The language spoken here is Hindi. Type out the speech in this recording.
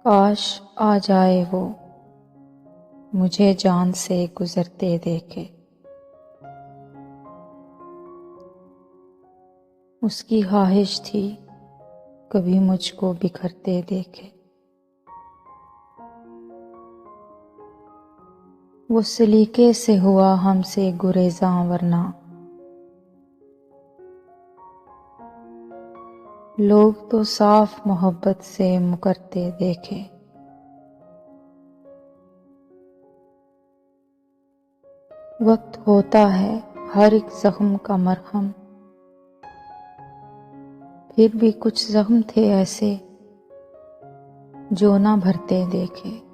काश आ जाए वो, मुझे जान से गुजरते देखे। उसकी ख्वाहिश थी कभी मुझको बिखरते देखे। वो सलीके से हुआ हमसे गुरेज़ां, वरना लोग तो साफ मोहब्बत से मुकरते देखे। वक्त होता है हर एक जख्म का मरहम, फिर भी कुछ जख्म थे ऐसे जो ना भरते देखे।